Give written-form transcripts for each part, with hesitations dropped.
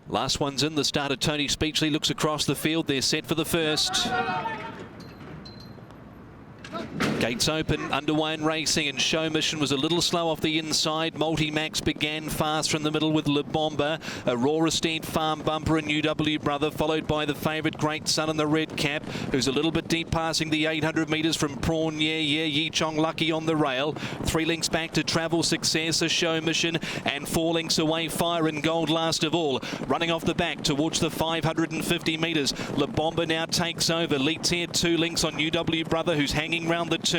Last one's in. The starter, Tony Speechley, looks across the field. They're set for the first. Gates open, underway and racing, and Show Mission was a little slow off the inside. Multi-Max began fast from the middle with La Bomba. Aurora Steed, Farm Bumper and UW Brother, followed by the favourite Great Sun in the red cap, who's a little bit deep passing the 800 metres from Prawn Yi Chong Lucky on the rail. 3 lengths back to Travel Success, a Show Mission, and 4 lengths away Fire and Gold last of all. Running off the back towards the 550 metres. La Bomba now takes over. Leads here 2 lengths on UW Brother, who's hanging round the turn.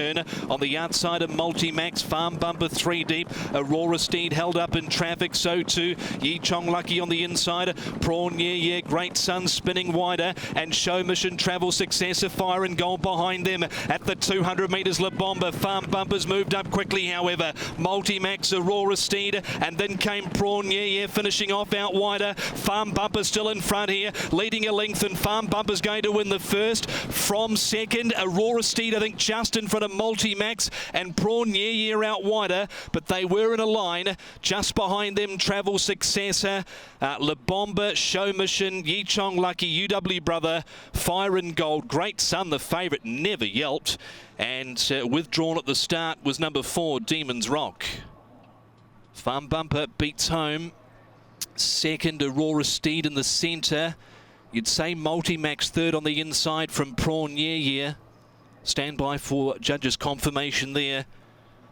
On the outside of Multi-Max, Farm Bumper 3 deep. Aurora Steed held up in traffic, so too Yi Chong Lucky on the inside. Prawn Yi, Great Sun spinning wider, and Show Mission, Travel Success, a Fire and Gold behind them. At the 200 metres, La Bomba. Farm Bumper's moved up quickly, however. Multi-Max, Aurora Steed, and then came Prawn Yi, finishing off out wider. Farm Bumper still in front here, leading a length, and Farm Bumper's going to win the first. From second, Aurora Steed, I think, just in front of Multi-Max, and Prawn Yi out wider, but they were in a line. Just behind them, Travel Successor, La Bomba, Show Mission, Yi Chong Lucky, UW Brother, Fire and Gold. Great Sun, the favourite, never yelped, and withdrawn at the start was number 4, Demon's Rock. Farm Bumper beats home. Second, Aurora Steed in the centre. You'd say Multi-Max third on the inside from Prawn Yi. Stand by for judges' confirmation there.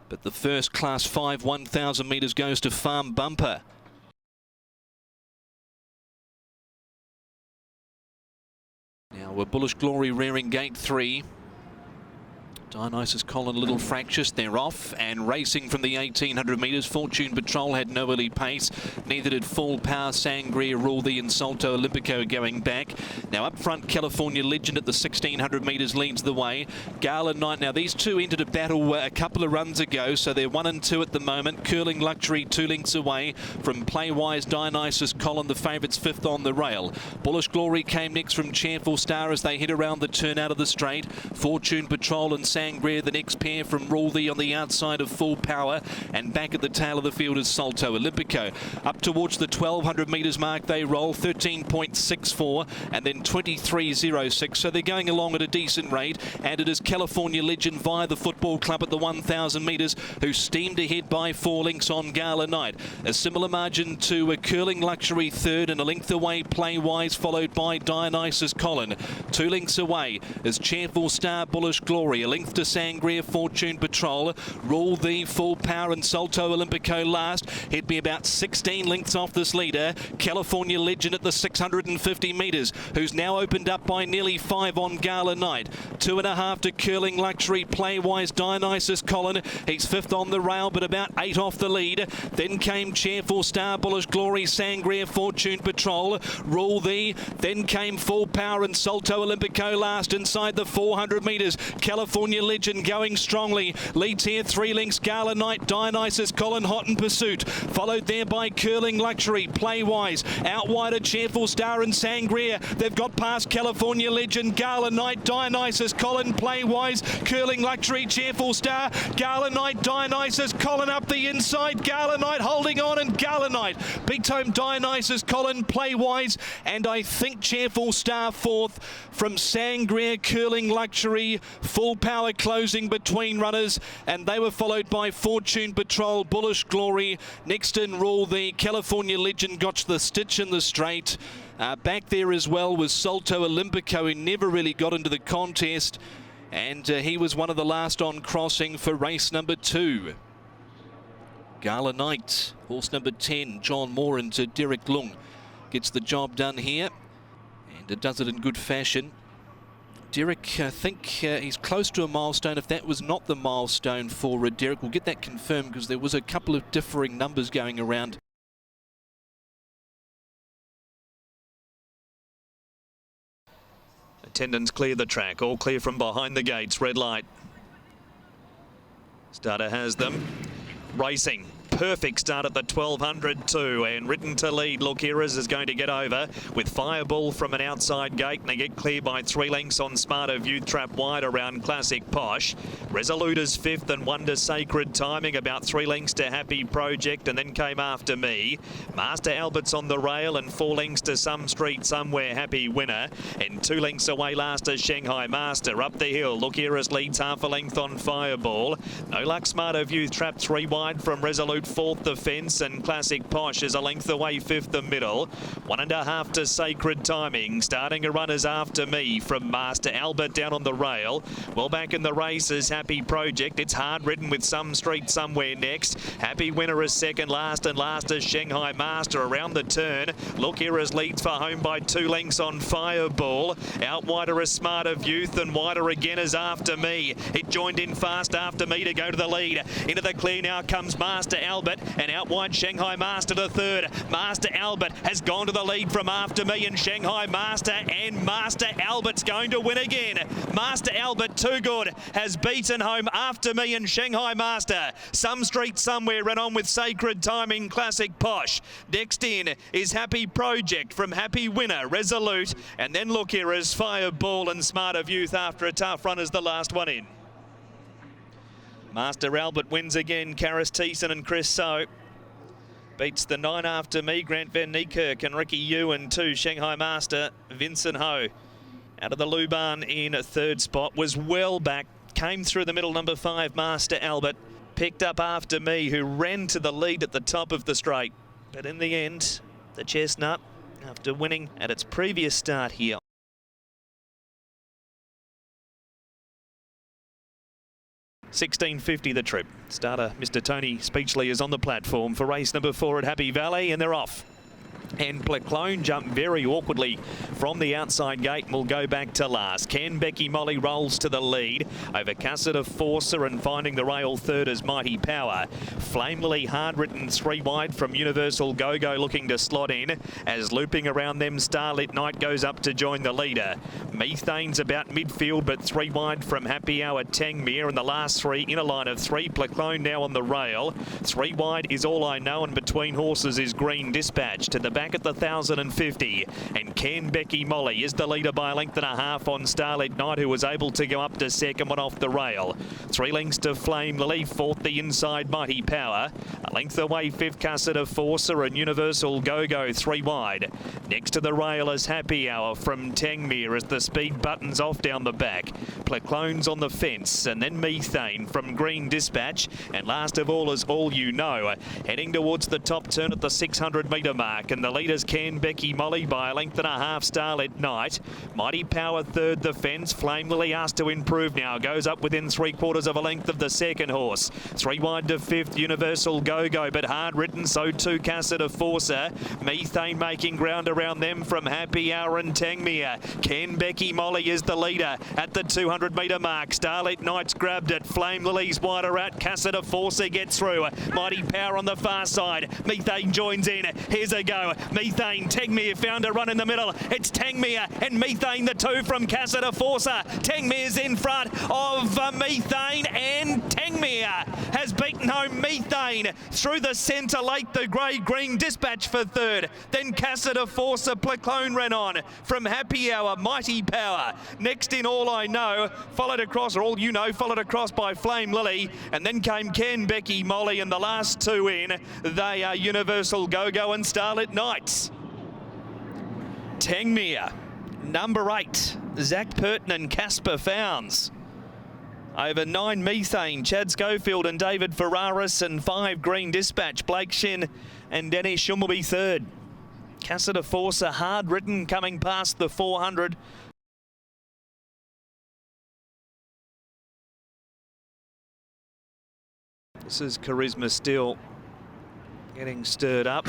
But the first Class 5 1,000 metres goes to Farm Bumper. Now a Bullish Glory rearing gate 3. Dionysus Colin a little fractious. They're off and racing from the 1800 metres. Fortune Patrol had no early pace. Neither did Full Power, Sangria, Ruldi and Salto Olympico going back. Now up front, California Legend at the 1600 metres leads the way. Gala Night. Now these two entered a battle a couple of runs ago, so they're 1 and 2 at the moment. Curling Luxury 2 lengths away from Playwise. Dionysus Colin, the favourites, 5th on the rail. Bullish Glory came next from Cheerful Star as they head around the turn out of the straight. Fortune Patrol and Sangria, the next pair from Ruldi on the outside of Full Power, and back at the tail of the field is Salto Olympico. Up towards the 1200 metres mark they roll, 13.64 and then 23.06, so they're going along at a decent rate, and it is California Legend via the Football Club at the 1000 metres, who steamed ahead by 4 lengths on Gala Night. A similar margin to a Curling Luxury third, and a length away Playwise, followed by Dionysus Colin. 2 lengths away is Cheerful Star, Bullish Glory, a length to Sangria, Fortune Patrol, Rule the Full Power and Salto Olympico last. He'd be about 16 lengths off this leader. California Legend at the 650 metres, who's now opened up by nearly 5 on Gala Night. 2.5 to Curling Luxury, Playwise, Dionysus Colin. He's 5th on the rail, but about 8 off the lead. Then came Cheerful Star, Bullish Glory, Sangria, Fortune Patrol, Rule the. Then came Full Power and Salto Olympico last inside the 400 metres. California Legend going strongly. Leads here 3 lengths. Gala Night, Dionysus Colin hot in pursuit. Followed there by Curling Luxury, Playwise. Out wider, Cheerful Star and Sangria. They've got past California Legend, Gala Night, Dionysus Colin, Playwise, Curling Luxury, Cheerful Star. Gala Night, Dionysus Colin up the inside. Gala Night holding on, and Gala Night beats home Dionysus Colin, Playwise, and I think Cheerful Star 4th from Sangria, Curling Luxury, Full Power closing between runners, and they were followed by Fortune Patrol, Bullish Glory. Next in Rule the California Legend got the stitch in the straight. Back there as well was Salto Olympico, who never really got into the contest, and he was one of the last on crossing for race number 2. Gala Night, horse number 10, John Moore into Derek Lung, gets the job done here, and it does it in good fashion. Derek, I think he's close to a milestone. If that was not the milestone for Derek, we'll get that confirmed, because there was a couple of differing numbers going around. Attendants clear the track, all clear from behind the gates. Red light. Starter has them. Racing. perfect start at the 1200 too, and Written to Lead. Look, Heroes is going to get over with Fireball from an outside gate, and they get clear by 3 lengths on Smarter Youth Trap wide around Classic Posh. Resolute is 5th and Wonder Sacred Timing about 3 lengths to Happy Project, and then came After Me. Master Albert's on the rail and 4 lengths to Some Street Somewhere Happy Winner, and 2 lengths away last is Shanghai Master. Up the hill, Look, Heroes leads half a length on Fireball. No Luck Smarter Youth Trap 3 wide from Resolute 4th the fence, and Classic Posh is a length away 5th the middle. 1.5 to Sacred Timing. Starting a run is After Me from Master Albert down on the rail. Well back in the race is Happy Project. It's hard ridden with Some Street Somewhere next. Happy Winner is second last, and last is Shanghai Master around the turn. Look, Heroes leads for home by 2 lengths on Fireball. Out wider is Smarter Youth, and wider again is After Me. It joined in fast After Me to go to the lead. Into the clear now comes Master Albert, and out wide Shanghai Master to third. Master Albert has gone to the lead from After Me and Shanghai Master, and Master Albert's going to win again. Master Albert, too good, has beaten home After Me and Shanghai Master. Some Street Somewhere ran on with Sacred Timing, Classic Posh. Next in is Happy Project from Happy Winner, Resolute, and then Look Here is Fireball and Smarter Youth after a tough run as the last one in. Master Albert wins again. Karis Thiessen and Chris So beats the 9 After Me, Grant Van Niekerk and Ricky Ewan 2. Shanghai Master, Vincent Ho out of the Luban in a 3rd spot, was well back, came through the middle. Number 5 Master Albert picked up After Me, who ran to the lead at the top of the straight, but in the end the Chestnut, after winning at its previous start here, 16.50 the trip. Starter Mr. Tony Speechley is on the platform for race number 4 at Happy Valley, and they're off. And Clone jumped very awkwardly from the outside gate and will go back to last. Ken Becky Molly rolls to the lead over Cassida Forcer, and finding the rail 3rd is Mighty Power. Flame Lily hard written 3 wide from Universal Go-Go looking to slot in, as looping around them Starlit Night goes up to join the leader. Methane's about midfield but 3 wide from Happy Hour Tangmere, and the last 3 in a line of 3. Clone now on the rail. 3 wide is All I Know, and between horses is Green Dispatch. To the back at the 1,050, and Ken Becky Molly is the leader by a length and a half on Starlit Night, who was able to go up to second one off the rail. 3 lengths to Flame Lily, 4th the inside Mighty Power. A length away 5th Cassida Forcer, and Universal Go-Go 3 wide. Next to the rail is Happy Hour from Tangmere as the speed buttons off down the back. Clone's on the fence, and then Methane from Green Dispatch, and last of all is All You Know, heading towards the top turn at the 600 metre mark, and the leaders Ken Becky Molly by a length and a half. Starlit Night, Mighty Power 3rd the fence. Flame Lily asked to improve now, goes up within 3/4 of a length of the second horse. 3 wide to 5th Universal Go-Go, but hard written, so too Cassida Forcer. Methane making ground around them from Happy Hour and Tangmere. Ken Becky Molly is the leader at the 200 metre mark. Starlit Night's grabbed it. Flame Lily's wider out. Cassida Forcer gets through. Mighty Power on the far side. Methane joins in. Here's a go. Methane, Tangmere found a run in the middle. It's Tangmere and Methane, the 2 from Cassida Forcer. Tangmere's in front of Methane, and Tangmere has beaten home Methane through the centre late. The grey-green Dispatch for 3rd. Then Cassida Forcer. Clone ran on from Happy Hour, Mighty Power. Next in All I Know, followed across, or All You Know, followed across by Flame Lily, and then came Ken Becky Molly, and the last 2 in, they are Universal Go-Go and Starlit Nights. Tangmere, number 8, Zach Purton and Casper Founds. Over 9 Methane, Chad Schofield and David Ferraris, and 5 Green Dispatch, Blake Shin and Dennis Schummelby 3rd. Cassida Forcer hard written coming past the 400. This is Charisma still getting stirred up.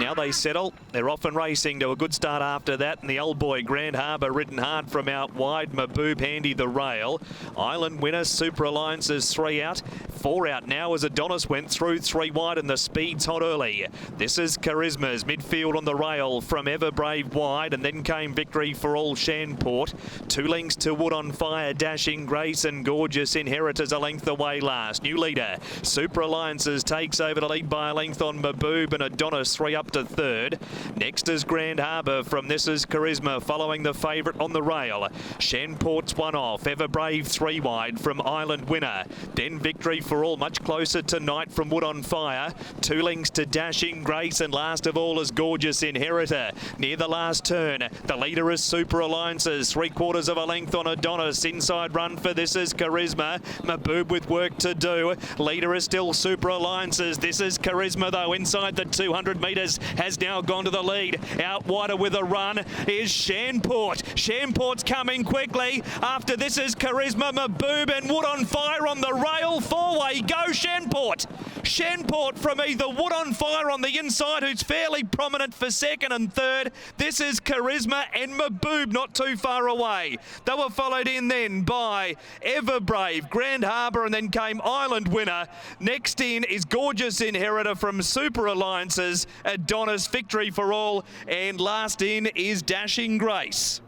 Now they settle. They're off and racing to a good start after that. And the old boy Grand Harbour ridden hard from out wide. MATAU handy the rail. Island Winner, Super Alliance's 3 out. 4 out now as Adonis went through 3 wide and the speed's hot early. This is Charisma's midfield on the rail from Everbrave wide, and then came Victory for All Shanport. 2 lengths to Wood on Fire, Dashing Grace and Gorgeous Inheritors a length away last. New leader, Super Alliances takes over to lead by a length on MATAU, and Adonis 3 up to 3rd. Next is Grand Harbour from This Is Charisma, following the favourite on the rail. Shanport's 1 off, Everbrave 3 wide from Island Winner. Then Victory for All much closer to Night from Wood on Fire. 2 lengths to Dashing Grace, and last of all is Gorgeous Inheritor. Near the last turn, the leader is Super Alliances, 3/4 of a length on Adonis. Inside run for This Is Charisma. MATAU with work to do. Leader is still Super Alliances. This is Charisma though, inside the 200 metres, has now gone to the lead. Out wider with a run is Shanport. Shanport's coming quickly after This Is Charisma. MATAU and Wood on Fire on the rail. 4-way, go Shanport. Shanport from either Wood on Fire on the inside, who's fairly prominent for 2nd and 3rd. This is Charisma and MATAU not too far away. They were followed in then by Everbrave, Grand Harbour, and then came Island Winner. Next in is Gorgeous Inheritor from Super Alliances, Adonis, Victory for All, and last in is Dashing Grace.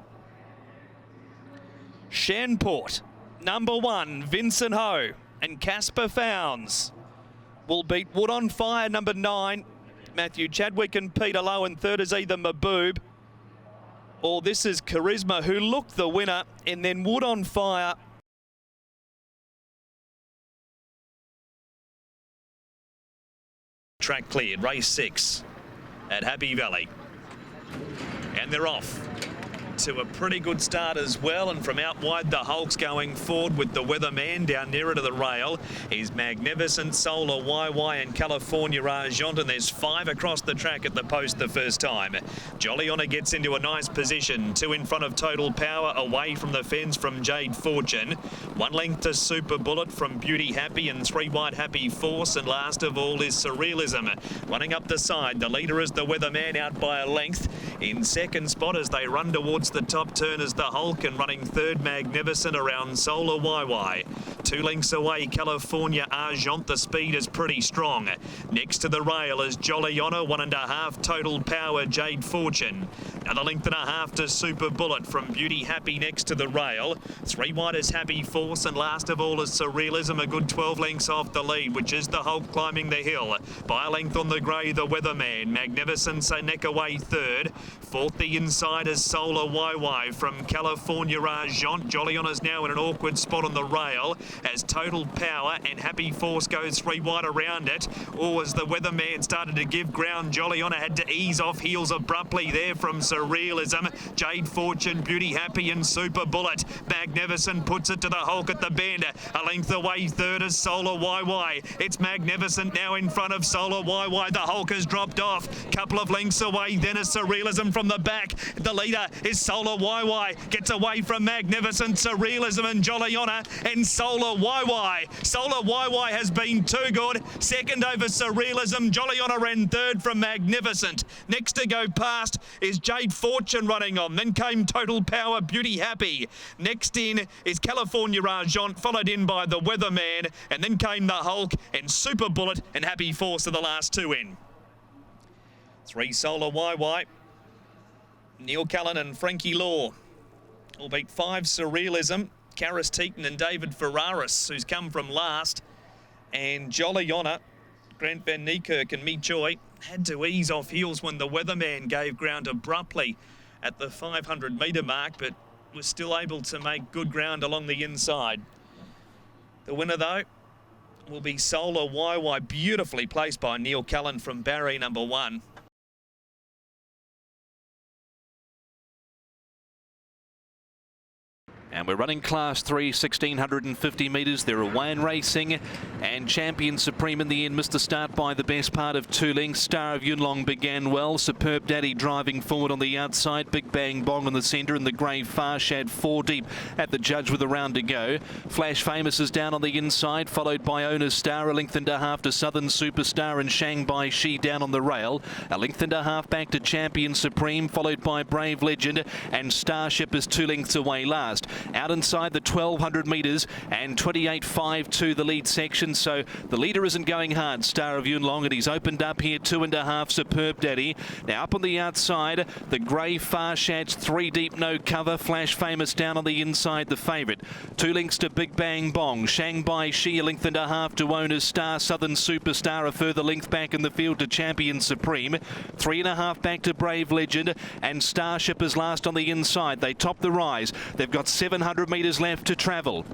Shanport, number 1, Vincent Ho and Casper Founds will beat Wood on Fire, number 9, Matthew Chadwick, and Peter Lowe, and 3rd is either MATAU or This Is Charisma, who looked the winner, and then Wood on Fire. Track cleared, race 6 at Happy Valley. And they're off to a pretty good start as well, and from out wide the Hulk's going forward with the Weatherman down nearer to the rail. He's Magnificent, Solar, YY and California Argent, and there's 5 across the track at the post the first time. Jolly Honor gets into a nice position, 2 in front of Total Power, away from the fence from Jade Fortune. 1 length to Super Bullet from Beauty Happy, and 3 wide Happy Force, and last of all is Surrealism. Running up the side, the leader is the Weatherman out by a length. In 2nd spot as they run towards the top turn is the Hulk, and running 3rd Magnificent around Solar YY. 2 lengths away California Argent, the speed is pretty strong. Next to the rail is Jolly Honor, 1.5 Total Power Jade Fortune. Another length and a half to Super Bullet from Beauty Happy next to the rail. 3 wide is Happy Force, and last of all is Surrealism, a good 12 lengths off the lead, which is the Hulk climbing the hill. By a length on the grey, the Weatherman. Magnificent, so neck away 3rd. 4th, the inside is Solar YY from California Argent. Jolly Honor's now in an awkward spot on the rail as Total Power and Happy Force goes 3 wide around it. Or as the Weatherman started to give ground, Jolly Honor had to ease off heels abruptly there from Surrealism. Jade Fortune, Beauty Happy and Super Bullet. Magnificent puts it to the Hulk at the bend. A length away 3rd is Solar YY. It's Magnificent now in front of Solar YY. The Hulk has dropped off. Couple of lengths away then is Surrealism from the back. The leader is Solar YY. Gets away from Magnificent, Surrealism and Jolly Honor, and Solar YY. Solar YY has been too good. 2nd over Surrealism, Jolly Honor, and 3rd from Magnificent. Next to go past is Jade Fortune running on. Then came Total Power, Beauty Happy. Next in is California Argent, followed in by the Weatherman, and then came the Hulk and Super Bullet and Happy Force are the last 2 in. 3 Solar YY. Neil Cullen and Frankie Law will beat 5 Surrealism, Karis Teaton and David Ferraris, who's come from last, and Jolly Honor, Grant Van Niekerk and Me Joy had to ease off heels when the Weatherman gave ground abruptly at the 500 metre mark, but was still able to make good ground along the inside. The winner though will be Solar YY, beautifully placed by Neil Cullen from Barry, number 1. And we're running Class 3, 1,650 metres. They're away and racing. And Champion Supreme in the end missed the start by the best part of 2 lengths. Star of Yunlong began well. Superb Daddy driving forward on the outside. Big Bang Bong in the centre. And the grey Farshad 4 deep at the judge with a round to go. Flash Famous is down on the inside, followed by Owner's Star. A length and a half to Southern Superstar and Shanghai Shi down on the rail. A length and a half back to Champion Supreme, followed by Brave Legend. And Starship is 2 lengths away last. Out inside the 1,200 metres and 28.52 the lead section. So the leader isn't going hard, Star of Yunlong, and he's opened up here 2.5, Superb Daddy. Now up on the outside, the grey Farshad's 3 deep, no cover. Flash Famous down on the inside, the favourite. 2 lengths to Big Bang Bong. Shanghai Shi, a length and a half to Owner's Star. Southern Superstar, a further length back in the field to Champion Supreme. 3.5 back to Brave Legend, and Starship is last on the inside. They top the rise. They've got 700 metres left to travel.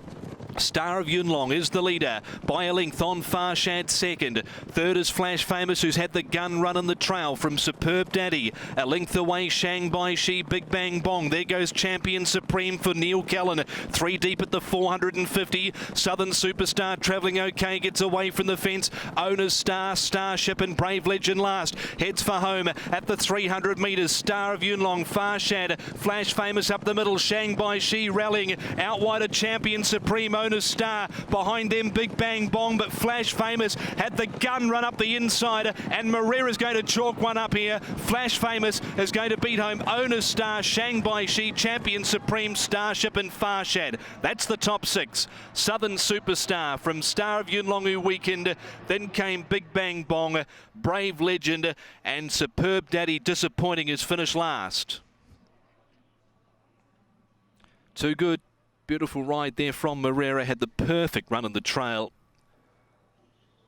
Star of Yunlong is the leader by a length on Farshad second. Third is Flash Famous, who's had the gun run in the trail from Superb Daddy. A length away, Shanghai Shi, Big Bang Bong. There goes Champion Supreme for Neil Callan. 3 deep at the 450. Southern Superstar travelling okay, gets away from the fence. Owner's Star, Starship and Brave Legend last. Heads for home at the 300 metres. Star of Yunlong, Farshad, Flash Famous up the middle. Shanghai Shi rallying out wide of Champion Supreme. Owner's Star behind them, Big Bang Bong, but Flash Famous had the gun run up the inside, and Marrera's going to chalk one up here. Flash Famous is going to beat home Owner's Star, Shanghai Shi, Champion Supreme, Starship and Farshad. That's the top 6. Southern Superstar from Star of Yunlong weekend, then came Big Bang Bong, Brave Legend and Superb Daddy disappointing his finish last. Too good. Beautiful ride there from Marrera. Had the perfect run in the trail.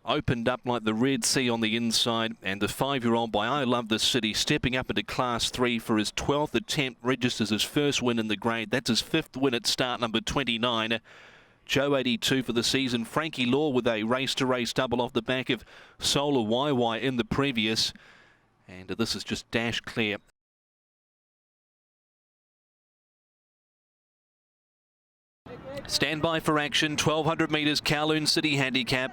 Opened up like the Red Sea on the inside. And the 5-year-old by I Love This City stepping up into Class 3 for his 12th attempt. Registers his first win in the grade. That's his 5th win at start number 29. Joe 82 for the season. Frankie Law with a race-to-race double off the back of Solar YY in the previous. And this is just dash clear. Stand by for action. 1,200 metres, KOWLOON City Handicap.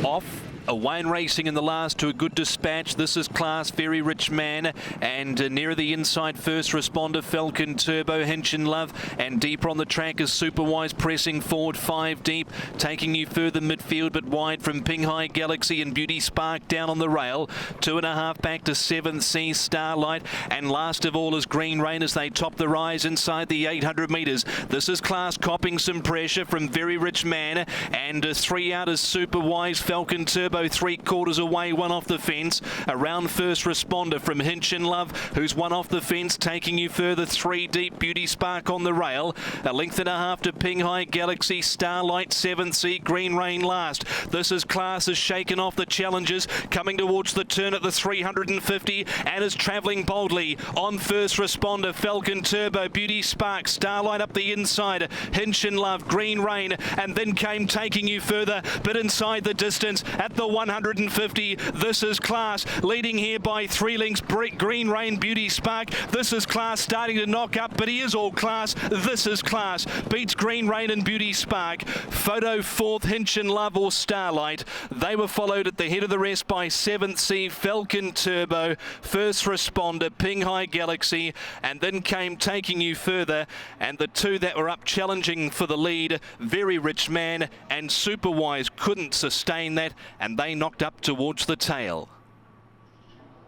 Off. Away and racing in the last to a good dispatch. This is Class Very Rich Man, and near the inside first responder Falcon Turbo, Hinchin Love, and deeper on the track is Superwise pressing forward 5 deep, taking you further midfield but wide from Pinghai Galaxy and Beauty Spark down on the rail. 2.5 back to 7th Sea Starlight, and last of all is Green Rain as they top the rise inside the 800 metres. This is Class copping some pressure from Very Rich Man, and 3 out is Superwise, Falcon Turbo 3/4 away, 1 off the fence. Around first responder from Hinchin Love, who's 1 off the fence, taking you further 3 deep. Beauty Spark on the rail. A length and a half to Pinghai Galaxy, Starlight 7th Sea, Green Rain last. This is Class is shaken off the challenges, coming towards the turn at the 350 and is travelling boldly. On first responder, Falcon Turbo, Beauty Spark, Starlight up the inside, Hinchin Love, Green Rain, and then came taking you further, but inside the distance at the 150. This is Class leading here by 3 lengths. Green Rain, Beauty Spark. This is Class starting to knock up, but he is all Class. This is Class beats Green Rain and Beauty Spark. Photo 4th, Hinchin Love or Starlight. They were followed at the head of the rest by 7th Sea, Falcon Turbo, first responder Pinghai Galaxy, and then came taking you further, and the 2 that were up challenging for the lead, Very Rich Man and Superwise, couldn't sustain that, and they knocked up towards the tail.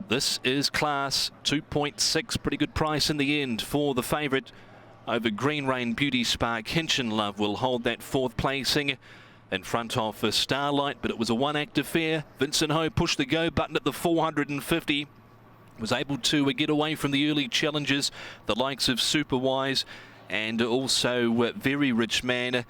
This is Class 2.6, pretty good price in the end for the favourite over Green Rain, Beauty Spark. Hinchin Love will hold that 4th placing in front of Starlight, but it was a 1-act affair. Vincent Ho pushed the go button at the 450. Was able to get away from the early challenges, the likes of Superwise and also Very Rich Man.